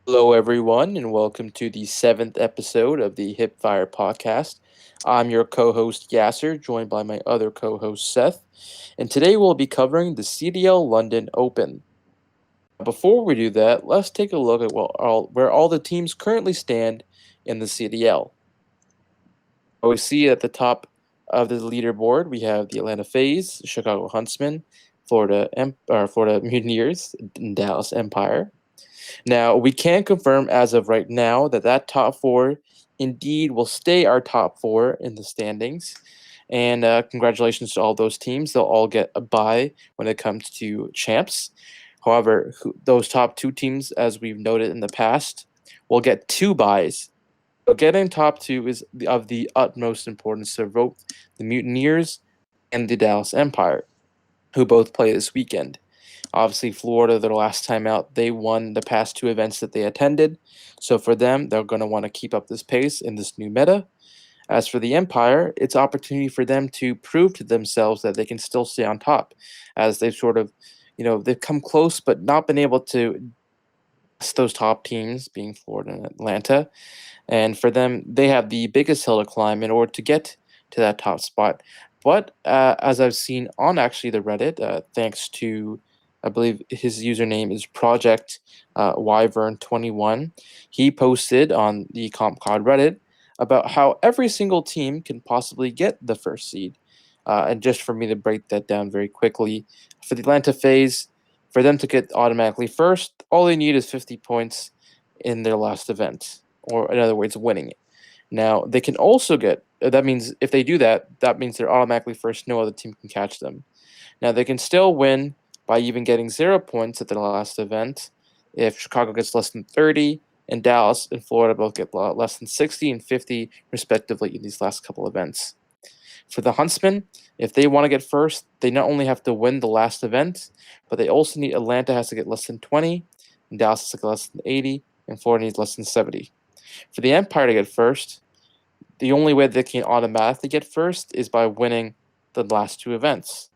Hello, everyone, and welcome to the seventh episode of the Hipfire podcast. I'm your co host, Yasser, joined by my other co host, Seth, and today we'll be covering the CDL London Open. Before we do that, let's take a look at where all the teams currently stand in the CDL. We see at the top of the leaderboard, we have the Atlanta FaZe, Chicago Huntsmen, Florida Mutineers, and Dallas Empire. Now, we can confirm as of right now that top four indeed will stay our top four in the standings. And congratulations to all those teams. They'll all get a bye when it comes to champs. However, those top two teams, as we've noted in the past, will get two byes. So getting top two is of the utmost importance to both the Mutineers and the Dallas Empire, who both play this weekend. Obviously, Florida, their last time out, they won the past two events that they attended. So for them, they're going to want to keep up this pace in this new meta. As for the Empire, it's opportunity for them to prove to themselves that they can still stay on top, as they've they've come close but not been able to those top teams, being Florida and Atlanta. And for them, they have the biggest hill to climb in order to get to that top spot. But as I've seen on actually the Reddit, thanks to I believe his username is Project Wyvern21. He posted on the CompCod Reddit about how every single team can possibly get the first seed. And just for me to break that down very quickly, for the Atlanta FaZe, for them to get automatically first, all they need is 50 points in their last event, or in other words, winning it. Now, they can also get, that means if they do that, that means they're automatically first. No other team can catch them. Now, they can still win by even getting 0 points at their last event if Chicago gets less than 30, and Dallas and Florida both get less than 60 and 50, respectively, in these last couple events. For the Huntsmen, if they want to get first, they not only have to win the last event, but they also need Atlanta has to get less than 20, and Dallas has to get less than 80, and Florida needs less than 70. For the Empire to get first, the only way they can automatically get first is by winning the last two events.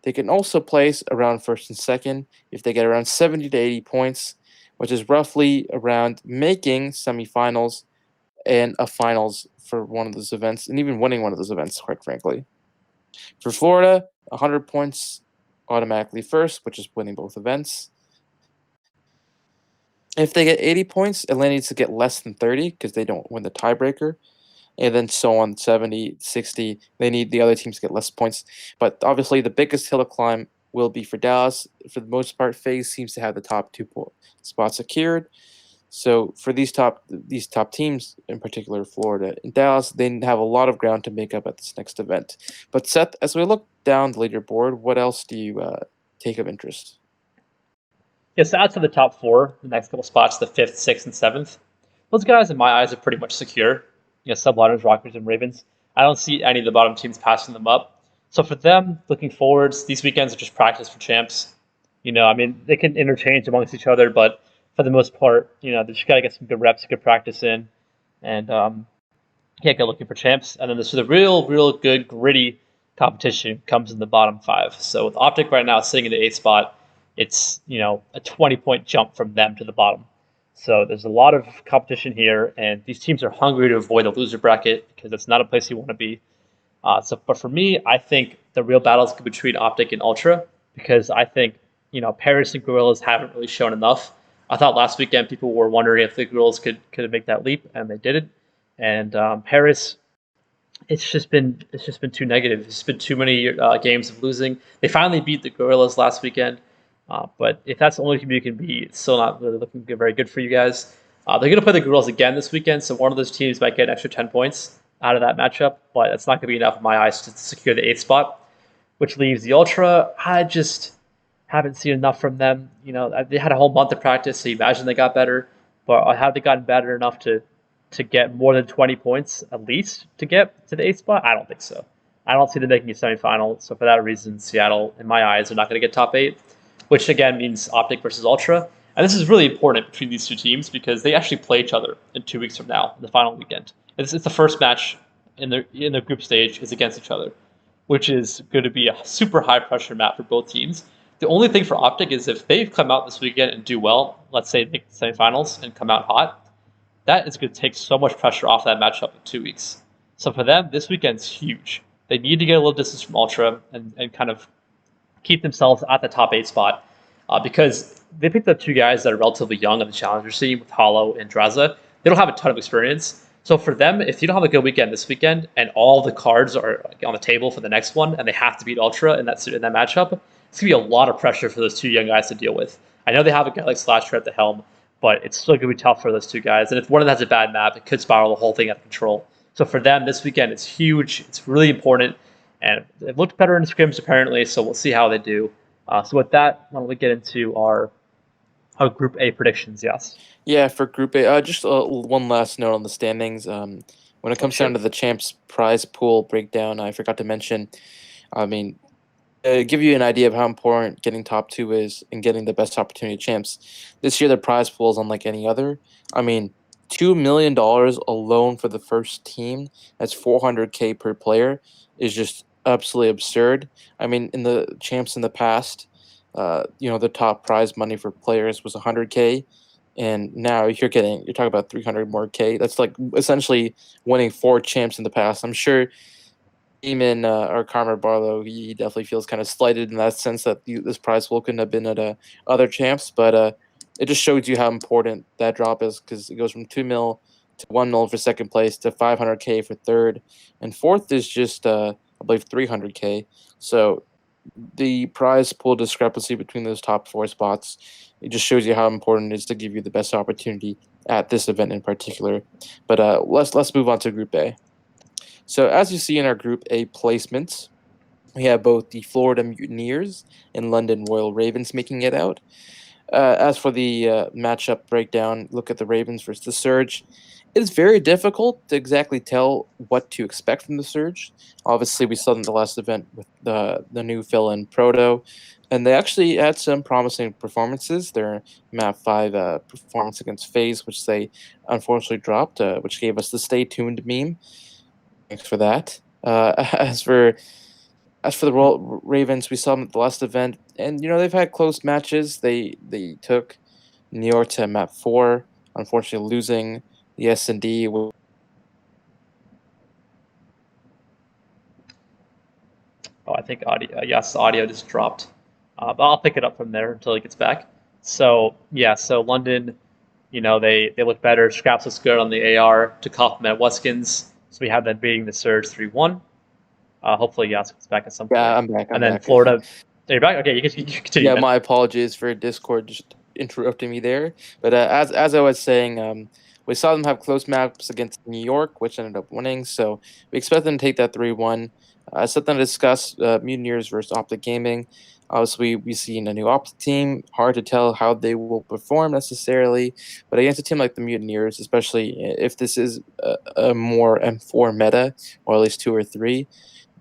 They can also place around first and second if they get around 70 to 80 points, which is roughly around making semifinals and a finals for one of those events, and even winning one of those events, quite frankly. For Florida, 100 points automatically first, which is winning both events. If they get 80 points, Atlanta needs to get less than 30 because they don't win the tiebreaker. And then so on, 70, 60. They need the other teams to get less points. But obviously, the biggest hill to climb will be for Dallas. For the most part, FaZe seems to have the top two spots secured. So for these top teams, in particular Florida and Dallas, they have a lot of ground to make up at this next event. But Seth, as we look down the leaderboard, what else do you take of interest? Yeah, so out to the top four, the next couple spots, the fifth, sixth, and seventh. Those guys, in my eyes, are pretty much secure. Subliners, Rockers, and Ravens. I don't see any of the bottom teams passing them up. So for them, looking forwards, these weekends are just practice for champs. They can interchange amongst each other, but for the most part, they just got to get some good reps, good practice in, and go looking for champs. And then the real good, gritty competition comes in the bottom five. So with Optic right now sitting in the eighth spot, it's a 20-point jump from them to the bottom. So there's a lot of competition here, and these teams are hungry to avoid the loser bracket because it's not a place you want to be. But for me, I think the real battle is between Optic and Ultra because I think Paris and Gorillas haven't really shown enough. I thought last weekend people were wondering if the Gorillas could make that leap, and they didn't. And Paris, it's just been too negative. It's been too many games of losing. They finally beat the Gorillas last weekend. But if that's the only team you can beat, it's still not really looking very good for you guys. They're going to play the Gorillas again this weekend, so one of those teams might get an extra 10 points out of that matchup, but that's not going to be enough in my eyes to secure the 8th spot, which leaves the Ultra. I just haven't seen enough from them. They had a whole month of practice, so you imagine they got better, but have they gotten better enough to get more than 20 points at least to get to the 8th spot? I don't think so. I don't see them making a semifinal, so for that reason, Seattle, in my eyes, are not going to get top 8. Which again means Optic versus Ultra. And this is really important between these two teams because they actually play each other in 2 weeks from now, the final weekend. It's the first match in the group stage is against each other, which is going to be a super high pressure map for both teams. The only thing for Optic is if they come out this weekend and do well, let's say make the semifinals and come out hot, that is going to take so much pressure off that matchup in 2 weeks. So for them, this weekend's huge. They need to get a little distance from Ultra and kind of keep themselves at the top 8 spot because they picked up two guys that are relatively young in the challenger scene with Hollow and Draza. They don't have a ton of experience. So for them, if you don't have a good weekend this weekend and all the cards are on the table for the next one and they have to beat Ultra in that matchup, it's going to be a lot of pressure for those two young guys to deal with. I know they have a guy like Slasher at the helm, but it's still going to be tough for those two guys. And if one of them has a bad map, it could spiral the whole thing out of control. So for them, this weekend, it's huge. It's really important. And it looked better in the scrims, apparently, so we'll see how they do. So with that, why don't we get into our Group A predictions, yes? Yeah, for Group A, just one last note on the standings. When it comes down to the champs prize pool breakdown, I forgot to mention, I mean, give you an idea of how important getting top 2 is and getting the best opportunity champs. This year, the prize pool is unlike any other. I mean, $2 million alone for the first team, that's $400K per player, is just absolutely absurd. I mean, in the champs in the past, the top prize money for players was $100K, and now you're talking about 300 more K. That's like essentially winning 4 champs in the past. I'm sure Eamon or Karma Barlow, he definitely feels kind of slighted in that sense that this prize pool couldn't have been at other champs, but it just shows you how important that drop is because it goes from 2 mil to 1 mil for second place to 500K for third, and fourth is just I believe 300K. So the prize pool discrepancy between those top 4 spots, it just shows you how important it is to give you the best opportunity at this event in particular. But let's move on to Group A. So as you see in our Group A placements, we have both the Florida Mutineers and London Royal Ravens making it out. As for the matchup breakdown, look at the Ravens versus the Surge. It's very difficult to exactly tell what to expect from the Surge. Obviously, we saw in the last event with the new fill-in Proto, and they actually had some promising performances. Their Map 5 performance against FaZe, which they unfortunately dropped, which gave us the Stay Tuned meme. Thanks for that. As for the Ravens, we saw them at the last event, and they've had close matches. They took New York to map 4, unfortunately losing the S&D. Oh, I think audio. Yes, audio just dropped. But I'll pick it up from there until he gets back. So yeah, so London, they look better. Scraps looks good on the AR to complement Weskins. So we have them beating the Surge 3-1. Hopefully Yas gets back at some point. Yeah, I'm back. And then Florida. Are you back? Okay, you can continue. Yeah, man. my apologies for Discord just interrupting me there. But as I was saying, we saw them have close maps against New York, which ended up winning. So we expect them to take that 3-1. Something to discuss: Mutineers versus Optic Gaming. Obviously, we've seen a new Optic team. Hard to tell how they will perform necessarily, but against a team like the Mutineers, especially if this is a more M4 meta, or at least 2 or 3,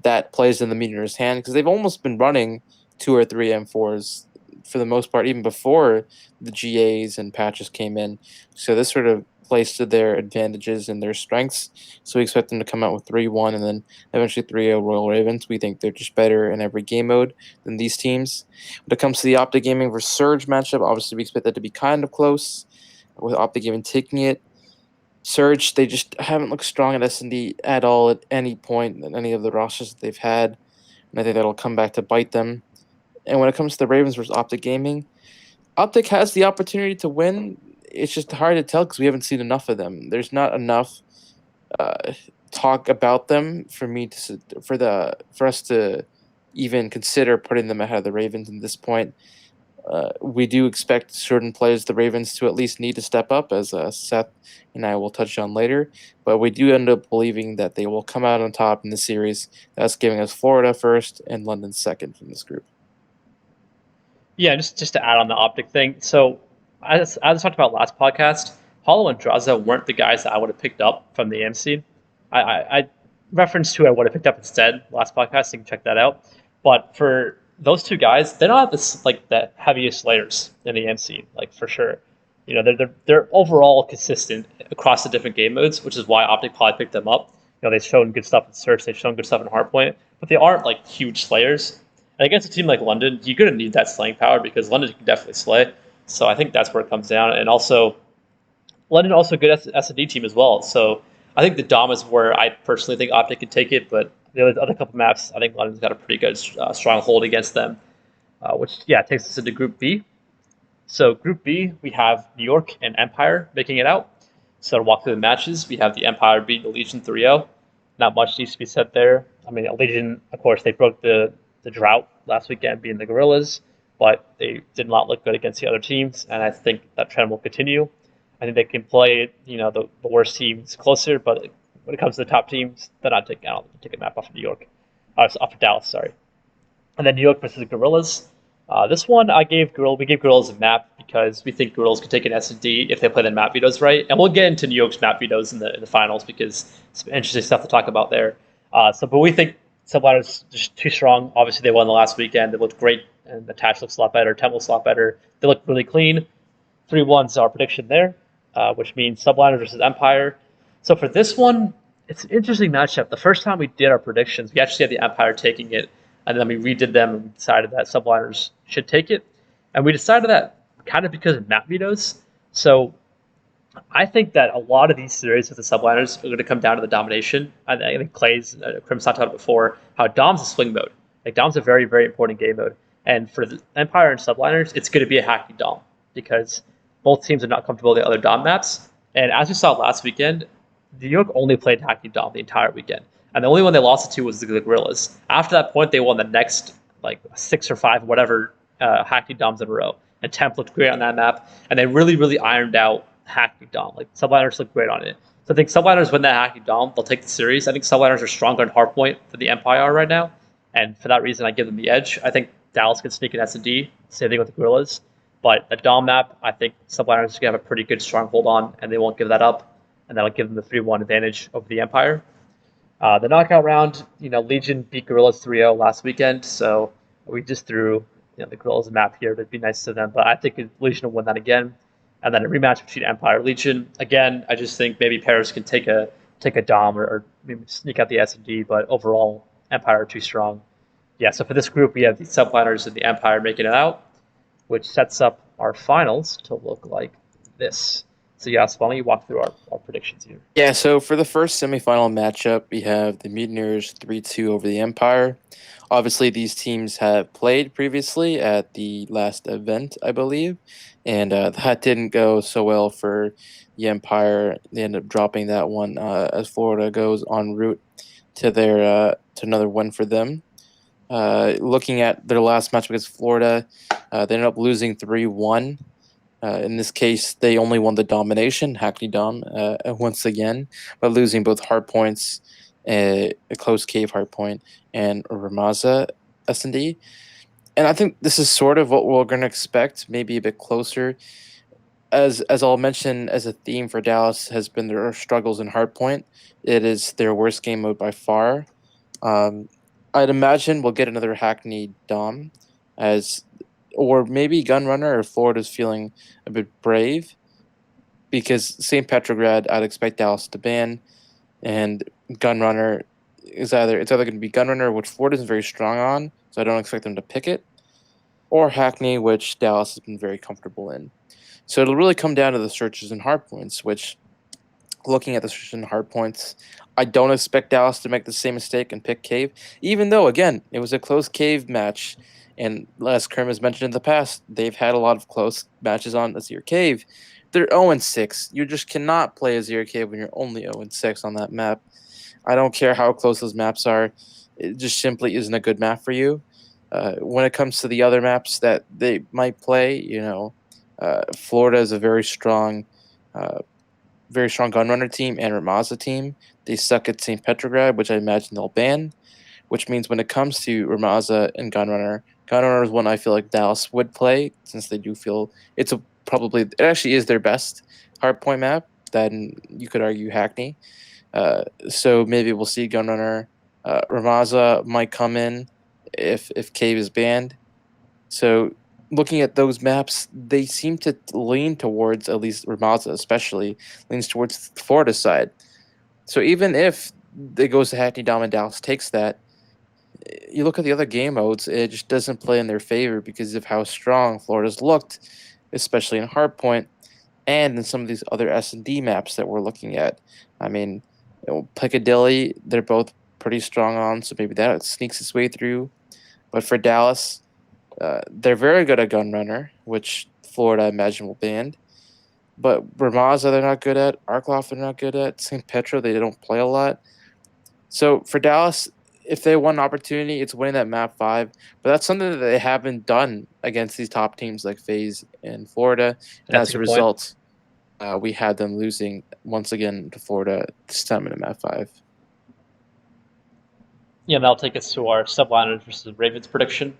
that plays in the Mutineers' hand because they've almost been running 2 or 3 M4s for the most part, even before the GAs and patches came in. So this sort of plays to their advantages and their strengths. So we expect them to come out with 3-1 and then eventually 3-0 Royal Ravens. We think they're just better in every game mode than these teams. When it comes to the Optic Gaming versus Surge matchup, obviously we expect that to be kind of close, with Optic Gaming taking it. Surge, they just haven't looked strong at S&D at all at any point in any of the rosters that they've had, and I think that'll come back to bite them. And when it comes to the Ravens versus Optic Gaming, Optic has the opportunity to win. It's just hard to tell because we haven't seen enough of them. There's not enough talk about them for us to even consider putting them ahead of the Ravens at this point. We do expect certain players, the Ravens, to at least need to step up, as Seth and I will touch on later. But we do end up believing that they will come out on top in the series. That's giving us Florida first and London second from this group. Yeah, just to add on the Optic thing. So as I talked about last podcast, Hollow and Draza weren't the guys that I would have picked up from the AMC. I referenced who I would have picked up instead last podcast. So you can check that out. But for those two guys, they're not the heaviest layers in the AMC, like for sure. They're overall consistent across the different game modes, which is why Optic probably picked them up. They've shown good stuff in Search, they've shown good stuff in Hardpoint, but they aren't like huge slayers. And against a team like London, you're going to need that slaying power because London can definitely slay. So I think that's where it comes down. And also, London also a good S&D team as well. So I think the Dom is where I personally think Optic can take it. But the other couple maps, I think London's got a pretty good strong hold against them, which, yeah, takes us into Group B. So Group B, we have New York and Empire making it out. So to walk through the matches, we have the Empire beating the Legion 3-0. Not much needs to be said there. I mean, Legion, of course, they broke the drought last weekend being the Gorillas, but they did not look good against the other teams, and I think that trend will continue. I think they can play, the worst teams closer, but when it comes to the top teams, they're not taking out take a map off of New York, off of Dallas, sorry. And then New York versus the Gorillas. This one we gave Gorillas a map because we think Gorillas can take an S&D if they play the map vetoes right, and we'll get into New York's map vetoes in the finals because it's interesting stuff to talk about there. But we think Subline's just too strong. Obviously, they won the last weekend. They looked great, and the Attach looks a lot better. Temp looks a lot better. They look really clean. 3-1 is our prediction there, which means Subliners versus Empire. So for this one, it's an interesting matchup. The first time we did our predictions, we actually had the Empire taking it, and then we redid them and we decided that Subliners should take it. And we decided that kind of because of map vetoes. So I think that a lot of these series with the Subliners are going to come down to the domination. I think Clay's, Crim's talked about it before, how Dom's a swing mode. Like, Dom's a very, very important game mode. And for the Empire and Subliners, it's going to be a hacky Dom because both teams are not comfortable with the other Dom maps. And as we saw last weekend, New York only played hacky Dom the entire weekend. And the only one they lost it to was the Gorillas. After that point, they won the next, 6 or 5, whatever, hacky Doms in a row. And Temp looked great on that map. And they really, really ironed out hacky Dom. Like, Subliners look great on it. So I think Subliners win that hacky Dom. They'll take the series. I think Subliners are stronger in hardpoint than the Empire right now. And for that reason, I give them the edge. I think Dallas can sneak in S&D. Same thing with the Gorillas. But the Dom map, I think Subliners are going to have a pretty good stronghold on, and they won't give that up. And that'll give them the 3-1 advantage over the Empire. The knockout round, Legion beat Gorillas 3-0 last weekend. So we just threw the Gorillas map here to be nice to them. But I think Legion will win that again. And then a rematch between Empire and Legion. Again, I just think maybe Paris can take a Dom or maybe sneak out the S&D, but overall, Empire are too strong. Yeah, so for this group, we have the Subliners and the Empire making it out, which sets up our finals to look like this. So, Yas, why don't you walk through our predictions here? Yeah, so for the first semifinal matchup, we have the Mutineers 3-2 over the Empire. Obviously, these teams have played previously at the last event, I believe, and that didn't go so well for the Empire. They ended up dropping that one as Florida goes en route to their to another win for them. Looking at their last match against Florida, they ended up losing 3-1. In this case, they only won the domination, Hackney Dom, once again, by losing both hard points, a close cave hard point, and Ramaza S&D. And I think this is sort of what we're going to expect, maybe a bit closer. As I'll mention, as a theme for Dallas has been their struggles in hardpoint. It is their worst game mode by far. I'd imagine we'll get another Hackney Dom, or maybe Gunrunner if Florida's feeling a bit brave, because St. Petrograd I'd expect Dallas to ban, and Gunrunner it's either going to be Gunrunner, which Florida isn't very strong on, so I don't expect them to pick it, or Hackney, which Dallas has been very comfortable in. So it'll really come down to the searches and hardpoints, which, looking at the searches and hardpoints, I don't expect Dallas to make the same mistake and pick Cave, even though, again, it was a close Cave match. And as Krim has mentioned in the past, they've had a lot of close matches on Azir Cave. They're 0-6. You just cannot play Azir Cave when you're only 0-6 on that map. I don't care how close those maps are. It just simply isn't a good map for you. When it comes to the other maps that they might play, Florida is a very strong Gunrunner team and Ramaza team. They suck at St. Petrograd, which I imagine they'll ban, which means when it comes to Ramaza and Gunrunner is one I feel like Dallas would play, since they do feel it actually is their best hardpoint map. Then you could argue Hackney. So maybe we'll see Gunrunner. Ramaza might come in if Cave is banned. So looking at those maps, they seem to lean towards, at least Ramaza especially, leans towards the Florida side. So even if it goes to Hackney Dom and Dallas takes that, you look at the other game modes, it just doesn't play in their favor because of how strong Florida's looked, especially in Hardpoint and in some of these other S&D maps that we're looking at. I mean, Piccadilly, they're both pretty strong on, so maybe that sneaks its way through. But for Dallas, they're very good at Gunrunner, which Florida, I imagine, will ban. But Ramaza, they're not good at. Arkloff, they're not good at. St. Petro, they don't play a lot. So for Dallas, if they want an opportunity, it's winning that map 5. But that's something that they haven't done against these top teams like FaZe and Florida. And That's a as a good point. result, we had them losing once again to Florida this time in map 5. Yeah, that'll take us to our Subliners versus Ravens prediction.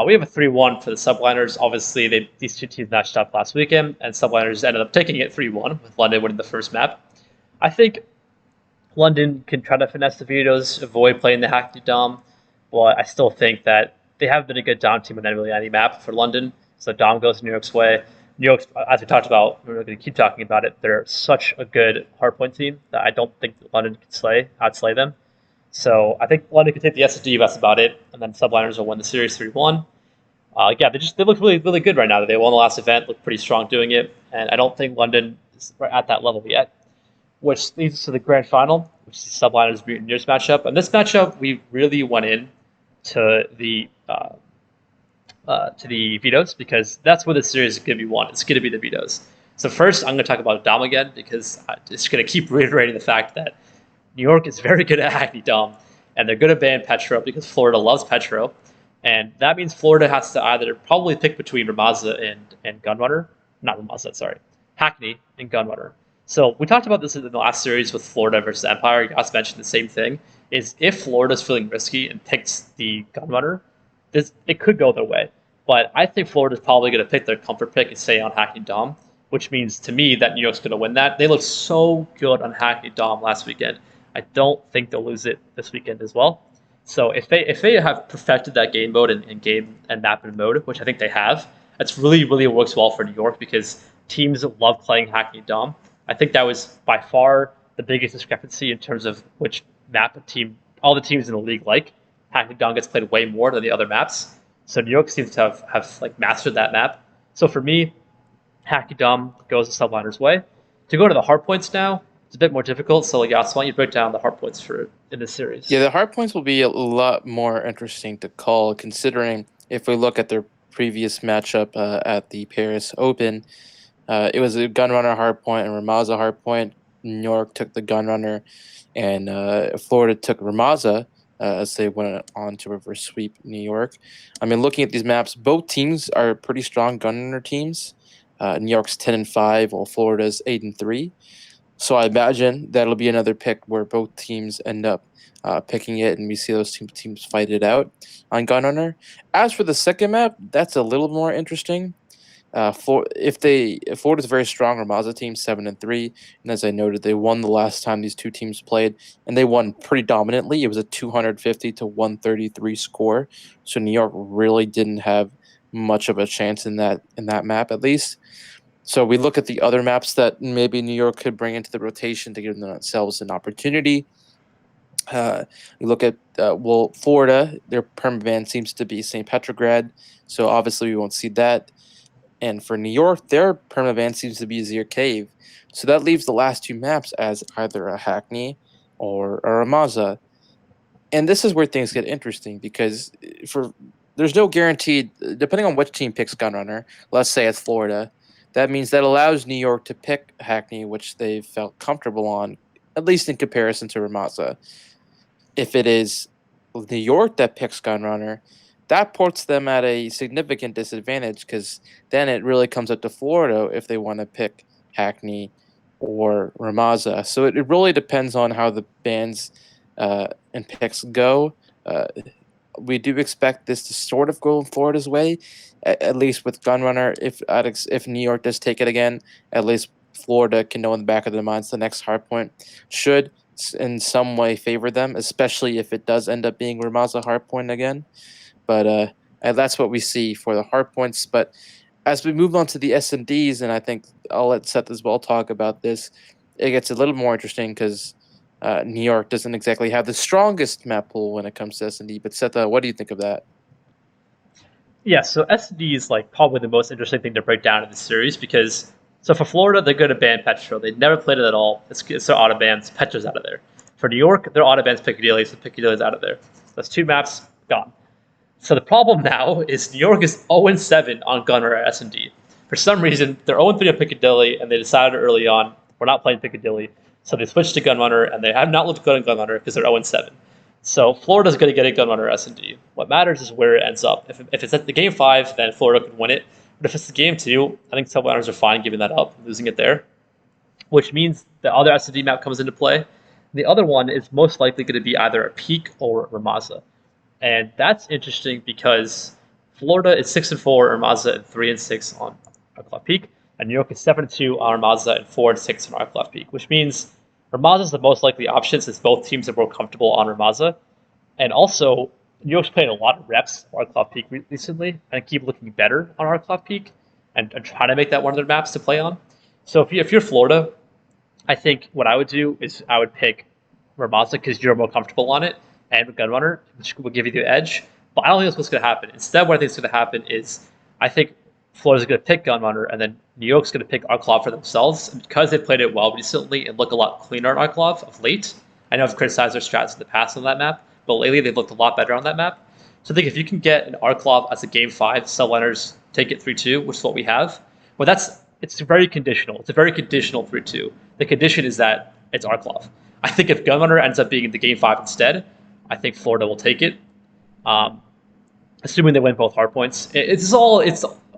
We have a 3-1 for the Subliners. Obviously, these two teams matched up last weekend, and Subliners ended up taking it 3-1, with London winning the first map. I think London can try to finesse the vetoes, avoid playing the Hackney Dom, but I still think that they haven't been a good Dom team on really any map for London. So Dom goes New York's way. New York, as we talked about, we're going to keep talking about it. They're such a good hardpoint team that I don't think London can outslay them. So I think London can take the SD. That's about it, and then Subliners will win the series 3-1. Yeah, they look really good right now. They won the last event, look pretty strong doing it, and I don't think London is right at that level yet. Which leads us to the grand final, which is the Subliners Mutineers matchup. And this matchup, we really went in to the vetoes because that's what the series is going to be won. It's going to be the vetoes. So first, I'm going to talk about Dom again because I'm just going to keep reiterating the fact that New York is very good at Hackney Dom, and they're good at ban Petro because Florida loves Petro. And that means Florida has to either probably pick between Ramaza and Gunrunner. Not Ramaza, sorry. Hackney and Gunrunner. So we talked about this in the last series with Florida versus Empire. You guys mentioned the same thing. Is if Florida's feeling risky and picks the Gunrunner, it could go their way. But I think Florida's probably going to pick their comfort pick and stay on Hackney Dom, which means to me that New York's going to win that. They looked so good on Hackney Dom last weekend. I don't think they'll lose it this weekend as well. So if they have perfected that game mode and game and map and mode, which I think they have, that's really works well for New York because teams love playing Hackney Dom. I think that was by far the biggest discrepancy in terms of which map a team, all the teams in the league like. Hackney Dom gets played way more than the other maps. So New York seems to have like mastered that map. So for me, Hackney Dom goes the Subliners' way. To go to the hard points now, it's a bit more difficult. So like, Yas, why don't you break down the hard points for in this series? Yeah, the hard points will be a lot more interesting to call, considering if we look at their previous matchup at the Paris Open, it was a Gunrunner hard point and Ramaza hard point. New York took the Gunrunner, and Florida took Ramaza as they went on to reverse sweep New York. I mean, looking at these maps, both teams are pretty strong Gunrunner teams. New York's 10-5, while Florida's 8-3. So I imagine that'll be another pick where both teams end up picking it, and we see those two teams fight it out on Gunrunner. As for the second map, that's a little more interesting. Florida's a very strong Ramaza team, 7-3, and as I noted, they won the last time these two teams played, and they won pretty dominantly. It was a 250 to 133 score, so New York really didn't have much of a chance in that map, at least. So we look at the other maps that maybe New York could bring into the rotation to give themselves an opportunity. We look at Florida. Their permaban seems to be St. Petrograd, so obviously we won't see that. And for New York, their permaban seems to be Azir Cave, so that leaves the last two maps as either a Hackney or a Ramaza. And this is where things get interesting because there's no guaranteed, depending on which team picks Gunrunner. Let's say it's Florida. That means that allows New York to pick Hackney, which they felt comfortable on, at least in comparison to Ramaza. If it is New York that picks Gunrunner, that puts them at a significant disadvantage because then it really comes up to Florida if they want to pick Hackney or Ramaza. So it really depends on how the bans and picks go. We do expect this to sort of go in Florida's way, at least with Gunrunner. If New York does take it again, at least Florida can know in the back of their minds the next hardpoint should in some way favor them, especially if it does end up being Ramaza hardpoint again. But that's what we see for the hardpoints. But as we move on to the SMDs, and I think I'll let Seth as well talk about this, it gets a little more interesting because New York doesn't exactly have the strongest map pool when it comes to S&D. But Seth, what do you think of that? Yeah, so SD is like probably the most interesting thing to break down in this series because so for Florida they're going to ban Petro. They never played it at all. It's their auto bans. Petro's out of there. For New York, their auto bans Piccadilly, so Piccadilly's out of there. That's two maps gone. So the problem now is New York is 0-7 on Gunner at S&D. For some reason, they're 0-3 on Piccadilly, and they decided early on we're not playing Piccadilly, so they switched to Gunrunner, and they have not looked good on Gunrunner because they're 0-7. So Florida's going to get a Gunrunner S&D. What matters is where it ends up. If it's at the game 5, then Florida could win it. But if it's the game 2, I think Subliners are fine giving that up, losing it there, which means the other S&D map comes into play. The other one is most likely going to be either a Peak or a Ramaza. And that's interesting because Florida is 6-4, Armaza and 3-6 on Arclov Peak, and New York is 7-2 on Armaza and 4-6 on Arclov Peak, which means Armaza is the most likely option since both teams are more comfortable on Armaza. And also, New York's played a lot of reps on Arclov Peak recently and keep looking better on Arclov Peak and trying to make that one of their maps to play on. So if you're Florida, I think what I would do is I would pick Ramaza because you're more comfortable on it, and Gunrunner, which will give you the edge. But I don't think that's what's going to happen. Instead, what I think is going to happen is I think Florida's going to pick Gunrunner, and then New York's going to pick Arklov for themselves. And because they played it well recently and look a lot cleaner on Arklov of late, I know I've criticized their strats in the past on that map, but lately they've looked a lot better on that map. So I think if you can get an Arklov as a game 5, Subliners take it 3-2, which is what we have. Well, it's very conditional. It's a very conditional 3-2. The condition is that it's Arklov. I think if Gunrunner ends up being in the game 5 instead, I think Florida will take it, assuming they win both hardpoints. It's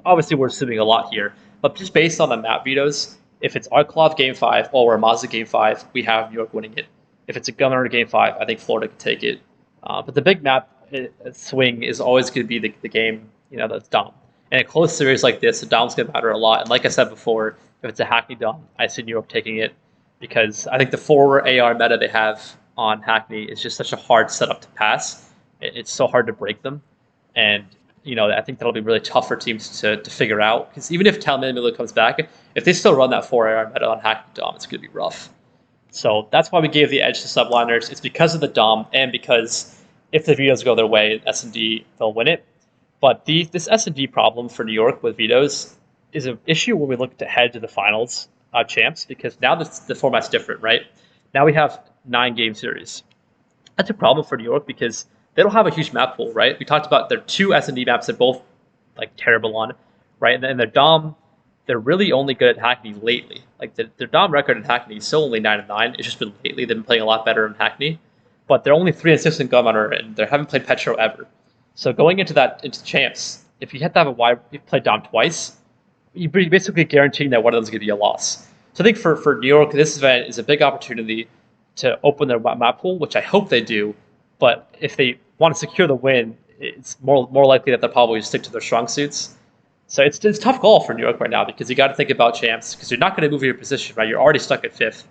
obviously we're assuming a lot here, but just based on the map vetoes, if it's Arklov game 5 or Ramaza game 5, we have New York winning it. If it's a Gunner game 5, I think Florida can take it. But the big map swing is always going to be the game, that's Dom. And in a close series like this, the Dom's going to matter a lot. And like I said before, if it's a Hackney Dom, I see New York taking it because I think the 4 AR meta they have on Hackney is just such a hard setup to pass. It's so hard to break them. And, I think that'll be really tough for teams to figure out. Because even if Talman comes back, if they still run that 4 AR meta on Hackney Dom, it's going to be rough. So that's why we gave the edge to Subliners. It's because of the Dom and because if the vetoes go their way, S&D, they'll win it. But this S&D problem for New York with vetoes is an issue when we look ahead to the finals champs, because now the format's different, right? Now we have 9-game series. That's a problem for New York because they don't have a huge map pool, right? We talked about their 2 S&D maps they're both like terrible on, right? And their Dom, they're really only good at Hackney lately. Like their Dom record in Hackney is still only 9-9. It's just been lately they've been playing a lot better in Hackney, but they're only 3-6 in Gunrunner, and they haven't played Petro ever. So going into champs, if you have to have you play Dom twice, you're basically guaranteeing that one of them is going to be a loss. So I think for New York, this event is a big opportunity to open their map pool, which I hope they do. But if they want to secure the win, it's more likely that they'll probably stick to their strong suits. So it's a tough call for New York right now because you got to think about champs because you're not going to move your position, right? You're already stuck at 5th.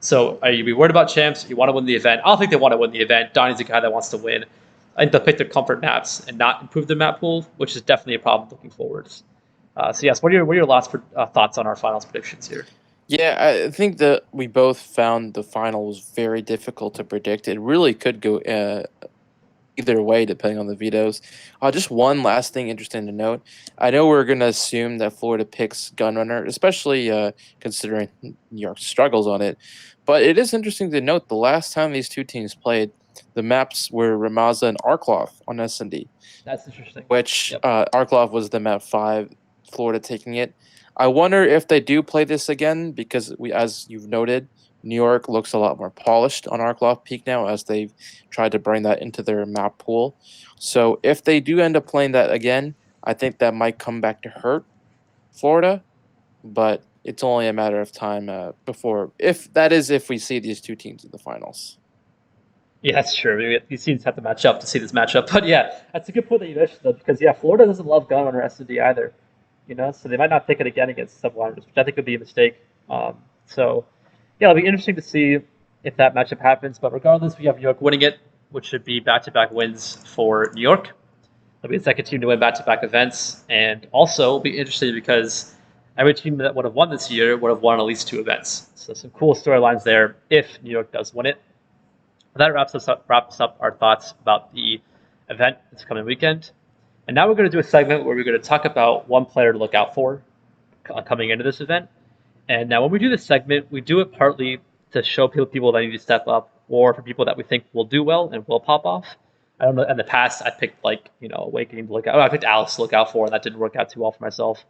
So are you worried about champs? You want to win the event? I don't think they want to win the event. Donnie's a guy that wants to win. I think they'll pick their comfort maps and not improve their map pool, which is definitely a problem looking forwards. So yes, what are your last thoughts on our finals predictions here? Yeah, I think that we both found the final was very difficult to predict. It really could go either way depending on the vetoes. Just one last thing interesting to note. I know we're going to assume that Florida picks Gunrunner, especially considering New York's struggles on it. But it is interesting to note the last time these two teams played, the maps were Ramaza and Arklov on S&D. That's interesting. Which Yep. Arklov was the map 5, Florida taking it. I wonder if they do play this again because as you've noted, New York looks a lot more polished on Arklov Peak now as they've tried to bring that into their map pool. So if they do end up playing that again, I think that might come back to hurt Florida, but it's only a matter of time before if we see these two teams in the finals. Yeah, that's true. These teams have to match up to see this matchup. But yeah, that's a good point that you mentioned, though, because Florida doesn't love Gunrunner S&D either. So they might not pick it again against Subliners, which I think would be a mistake. So it'll be interesting to see if that matchup happens. But regardless, we have New York winning it, which should be back-to-back wins for New York. It'll be the second team to win back-to-back events, and also it'll be interesting because every team that would have won this year would have won at least 2 events. So some cool storylines there if New York does win it. That wraps up our thoughts about the event this coming weekend. And now we're going to do a segment where we're going to talk about one player to look out for coming into this event. And now when we do this segment, we do it partly to show people that need to step up, or for people that we think will do well and will pop off. I don't know. In the past, I picked Awakening to look out. I picked Alice to look out for, and that didn't work out too well for myself.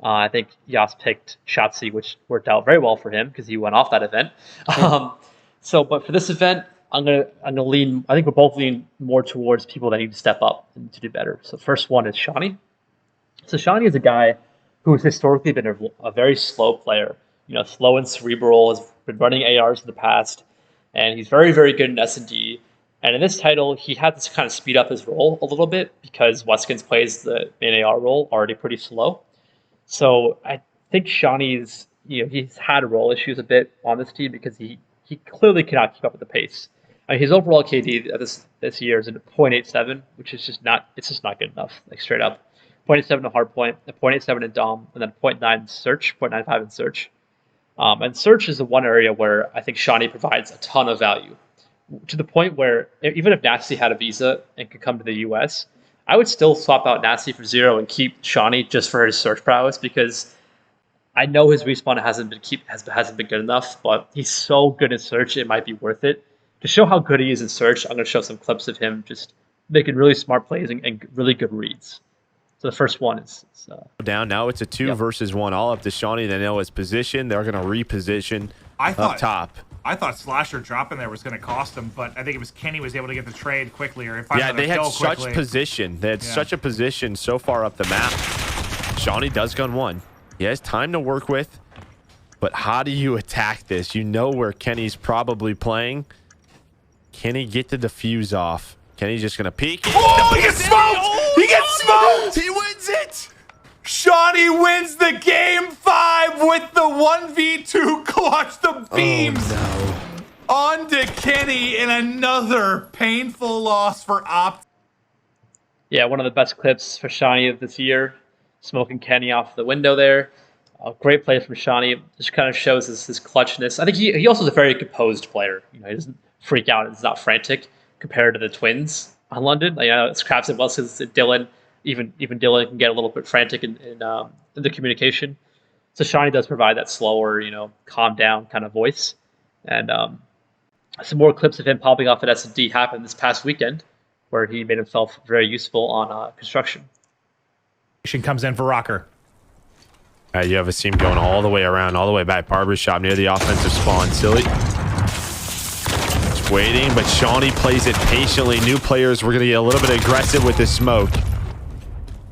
I think Yas picked Shotzi, which worked out very well for him because he went off that event. But for this event, I'm gonna lean. I think we're both leaning more towards people that need to step up and to do better. So first one is Shawnee. So Shawnee is a guy who has historically been a very slow player. Slow and cerebral. Has been running ARs in the past, and he's very, very good in S&D. And in this title, he had to kind of speed up his role a little bit because Weskins plays the main AR role already pretty slow. So I think Shawnee's, he's had role issues a bit on this team because he clearly cannot keep up with the pace. I mean, his overall KD this year is a 0.87, which is just not good enough, like straight up. 0.87 in hardpoint, a 0.87 in Dom, and then 0.9 in search, 0.95 in search. And search is the one area where I think Shawnee provides a ton of value, to the point where even if Nasty had a visa and could come to the US, I would still swap out Nasty for 0 and keep Shawnee just for his search prowess, because I know his respawn hasn't been good enough, but he's so good in search, it might be worth it. To show how good he is in search, I'm going to show some clips of him just making really smart plays and really good reads. So the first one is down. Now it's a 2 versus 1, all up to Shawnee. They know his position. They're going to reposition up top. I thought Slasher dropping there was going to cost him, but I think it was Kenny was able to get the trade quickly, or they had such position. They had such a position so far up the map. Shawnee does gun 1. He has time to work with, but how do you attack this? You know where Kenny's probably playing. Can he get the defuse off? Kenny's just going to peek. Oh, he gets smoked! He gets smoked! He wins it! Shawnee wins the game 5 with the 1v2 clutch. The beams onto Kenny in another painful loss for Opt. Yeah, one of the best clips for Shawnee of this year. Smoking Kenny off the window there. Great play from Shawnee. Just kind of shows his clutchness. I think he also is a very composed player. He doesn't freak out. It's not frantic compared to the Twins on London. It's Krabs and Wells, Dylan. Even Dylan can get a little bit frantic in the communication. So Shawnee does provide that slower, calm down kind of voice. And some more clips of him popping off at S&D happened this past weekend, where he made himself very useful on construction. Comes in for Rocker. You have a team going all the way around, all the way back. Barbershop near the offensive spawn. Silly. Just waiting, but Shawnee plays it patiently. New players, we're going to get a little bit aggressive with this smoke.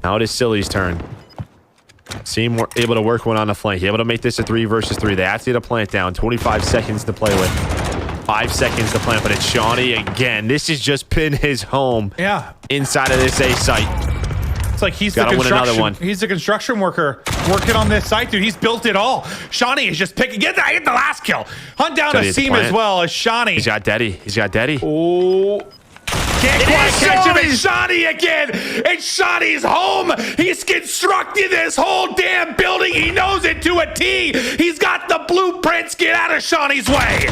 Now it is Silly's turn. Seem able to work one on the flank. Able to make this a 3 versus 3. They have to get a plant down. 25 seconds to play with. 5 seconds to plant, but it's Shawnee again. This is just pin his home. Yeah. Inside of this A site. It's like he's the construction worker working on this site, dude. He's built it all. Shawnee is just picking. Get the last kill. Hunt down a seam as well as Shawnee. He's got Daddy. Oh. Can't quite catch him. It's Shawnee again. It's Shawnee's home. He's constructed this whole damn building. He knows it to a T. He's got the blueprints. Get out of Shawnee's way.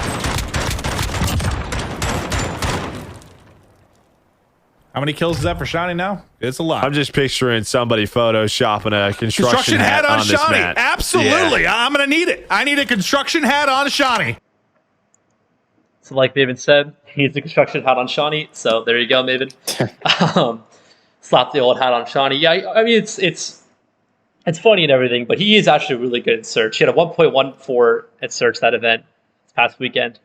How many kills is that for Shawnee now? It's a lot. I'm just picturing somebody photoshopping a construction hat on this Shawnee. mat. Absolutely. Yeah. I'm going to need it. I need a construction hat on Shawnee. So like Maven said, he needs a construction hat on Shawnee. So there you go, Maven. Slap the old hat on Shawnee. Yeah, I mean, it's funny and everything, but he is actually really good at search. He had a 1.14 at search that event this past weekend.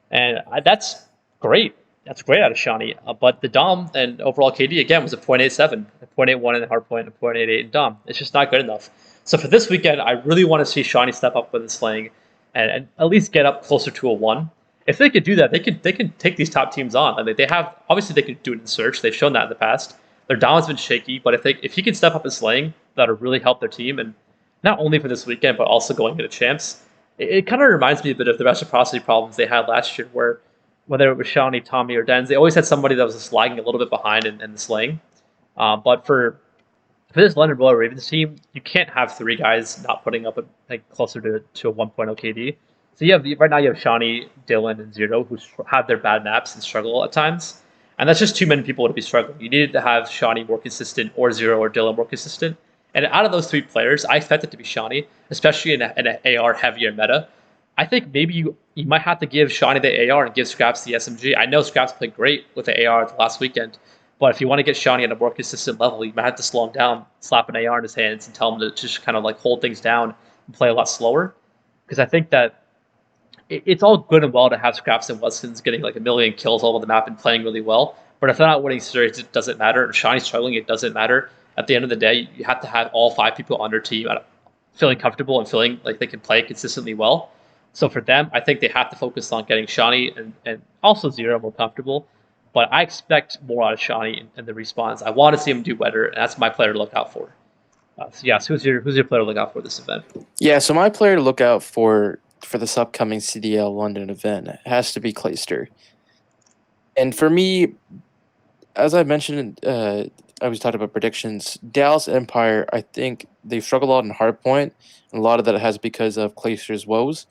And that's great. That's great out of Shawnee. But the Dom and overall KD, again, was a 0.87, a 0.81 in the hardpoint, a 0.88 in Dom. It's just not good enough. So for this weekend, I really want to see Shawnee step up with his slaying and at least get up closer to a 1. If they could do that, they can take these top teams on. I mean, obviously they could do it in search. They've shown that in the past. Their Dom has been shaky, but if he can step up his slaying, that'll really help their team. And not only for this weekend, but also going into champs. It kind of reminds me a bit of the reciprocity problems they had last year, where whether it was Shawnee, Tommy, or Dens, they always had somebody that was just lagging a little bit behind in the slaying. But for this London Royal Ravens team, you can't have 3 guys not putting up closer to a 1.0 KD. So right now you have Shawnee, Dylan, and Zero who have their bad maps and struggle at times, and that's just too many people to be struggling. You needed to have Shawnee more consistent, or Zero or Dylan more consistent. And out of those three players, I expect it to be Shawnee, especially in an AR heavier meta. I think maybe you might have to give Shawnee the AR and give Scraps the SMG. I know Scraps played great with the AR the last weekend, but if you want to get Shawnee at a more consistent level, you might have to slow him down, slap an AR in his hands, and tell him to just kind of like hold things down and play a lot slower. Because I think that it's all good and well to have Scraps and Westons getting like a million kills all over the map and playing really well. But if they're not winning series, it doesn't matter. And Shawnee's struggling, it doesn't matter. At the end of the day, you have to have all 5 people on their team feeling comfortable and feeling like they can play consistently well. So for them, I think they have to focus on getting Shawnee and also Zero more comfortable. But I expect more out of Shawnee in the respawns. I want to see him do better, and that's my player to look out for. So who's your player to look out for this event? Yeah, so my player to look out for this upcoming CDL London event has to be Clayster. And for me, as I mentioned, I was talking about predictions. Dallas Empire, I think they've struggled a lot in hardpoint, and a lot of that has because of Clayster's woes.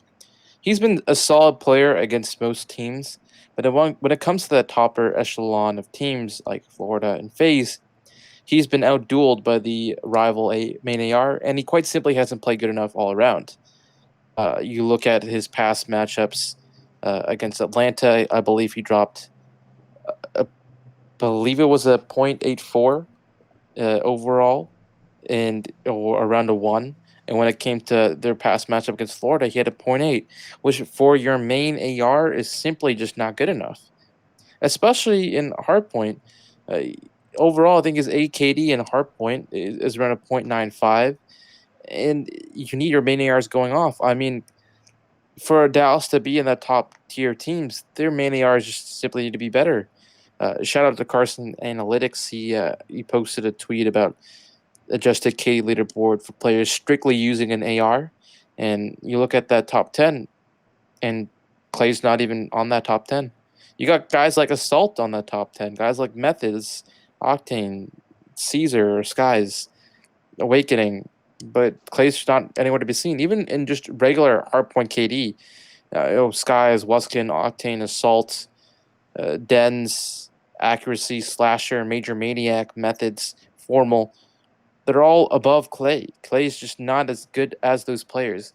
He's been a solid player against most teams, but when it comes to that topper echelon of teams like Florida and FaZe, he's been outdueled by the rival main AR, and he quite simply hasn't played good enough all around. You look at his past matchups against Atlanta, I believe he dropped, I believe it was a 0.84 overall, or around a 1. And when it came to their past matchup against Florida, he had a 0.8, which for your main AR is simply just not good enough, especially in hardpoint. Overall, I think his AKD in hardpoint is around a 0.95, and you need your main ARs going off. I mean, for Dallas to be in that top tier teams, their main ARs just simply need to be better. Shout out to Carson Analytics. He posted a tweet about adjusted K leaderboard for players strictly using an AR, and you look at that top 10, and Clay's not even on that top 10. You got guys like Assault on that top 10, guys like Methods, Octane, Caesar, Skies, Awakening, but Clay's not anywhere to be seen. Even in just regular hardpoint KD, Skies, Wuskin, Octane, Assault, Dens, Accuracy, Slasher, Major Maniac, Methods, Formal, they're all above Clay. Clay's just not as good as those players.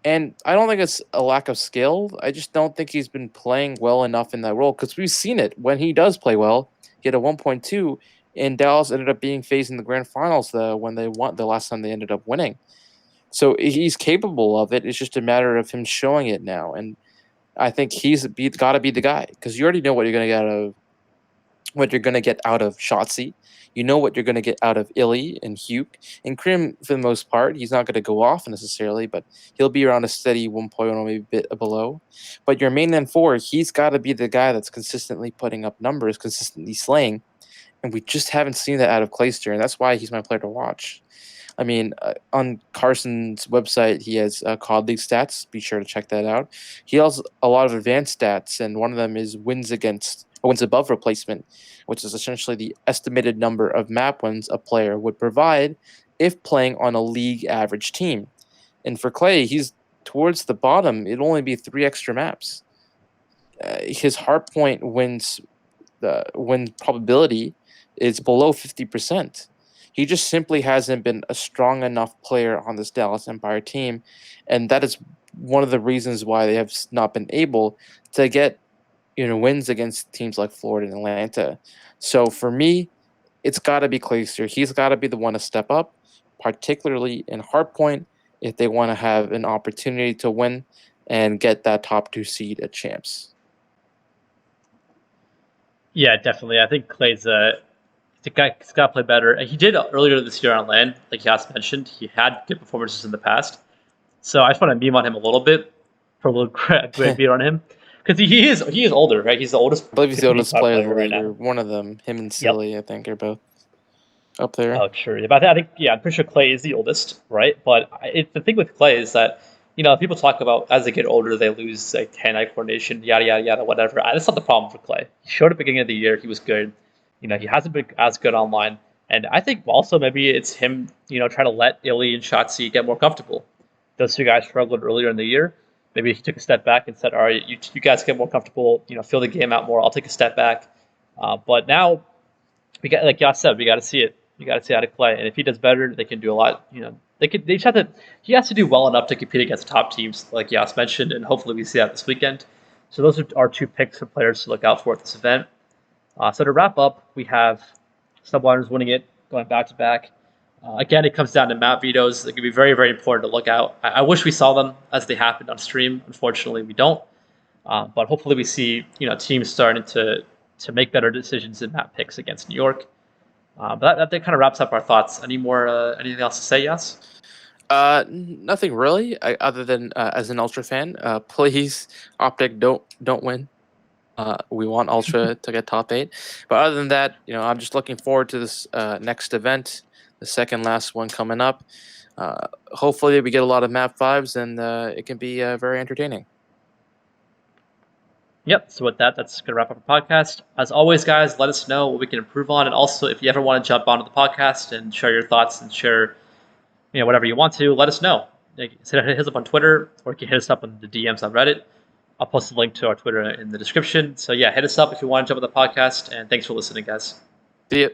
And I don't think it's a lack of skill. I just don't think he's been playing well enough in that role, because we've seen it. When he does play well, he had a 1.2, and Dallas ended up being faced in the grand finals when they won the last time they ended up winning. So he's capable of it. It's just a matter of him showing it now. And I think he's got to be the guy, because you already know what you're going to get out of Shotzi. You know what you're going to get out of Illy and Hugh. And Krim, for the most part, he's not going to go off necessarily, but he'll be around a steady 1.0, maybe a bit below. But your main M4, he's got to be the guy that's consistently putting up numbers, consistently slaying. And we just haven't seen that out of Clayster, and that's why he's my player to watch. I mean, on Carson's website, he has COD League stats. Be sure to check that out. He has a lot of advanced stats, and one of them is wins above replacement, which is essentially the estimated number of map wins a player would provide if playing on a league average team. And for Clay, he's towards the bottom. It'd only be 3 extra maps. His hardpoint win probability is below 50%. He just simply hasn't been a strong enough player on this Dallas Empire team, and that is one of the reasons why they have not been able to get wins against teams like Florida and Atlanta. So for me, it's got to be Clayster. He's got to be the one to step up, particularly in hardpoint, if they want to have an opportunity to win and get that top 2 seed at champs. Yeah, definitely. I think Clay's the guy. He's got to play better. And he did earlier this year on LAN, like Yas mentioned. He had good performances in the past. So I just want to meme on him a little bit for a little great beat on him. Because he is older, right? He's the oldest. I believe he's the oldest player in the right league. now. One of them, him and Silly, I think, are both up there. Oh, sure. Yeah, but I think, I'm pretty sure Clay is the oldest, right? But the thing with Clay is that, people talk about as they get older, they lose like hand-eye coordination, yada, yada, yada, whatever. That's not the problem for Clay. He showed at the beginning of the year. He was good. He hasn't been as good online. And I think also maybe it's him, trying to let Illy and Shotzi get more comfortable. Those 2 guys struggled earlier in the year. maybe he took a step back and said, all right, you guys get more comfortable, feel the game out more. I'll take a step back. But now, we got, like Yas said, we got to see it. You got to see how to play. And if he does better, they can do a lot. They just have to. He has to do well enough to compete against top teams, like Yas mentioned, and hopefully we see that this weekend. So those are our 2 picks for players to look out for at this event. So to wrap up, we have Subliners winning it, going back to back. Again, it comes down to map vetoes. It can be very, very important to look out. I wish we saw them as they happened on stream. Unfortunately, we don't. But hopefully we see teams starting to make better decisions in map picks against New York. But that kind of wraps up our thoughts. Anything else to say, Yes? Nothing really, other than as an Ultra fan, please, Optic, don't win. We want Ultra to get top 8. But other than that, I'm just looking forward to this next event, the second last one coming up. Hopefully we get a lot of map 5s, and it can be very entertaining. Yep. So with that, that's going to wrap up our podcast. As always, guys, let us know what we can improve on. And also, if you ever want to jump onto the podcast and share your thoughts and share, whatever you want to, let us know. Hit us up on Twitter, or you can hit us up on the DMs on Reddit. I'll post a link to our Twitter in the description. So yeah, hit us up if you want to jump on the podcast. And thanks for listening, guys. See ya.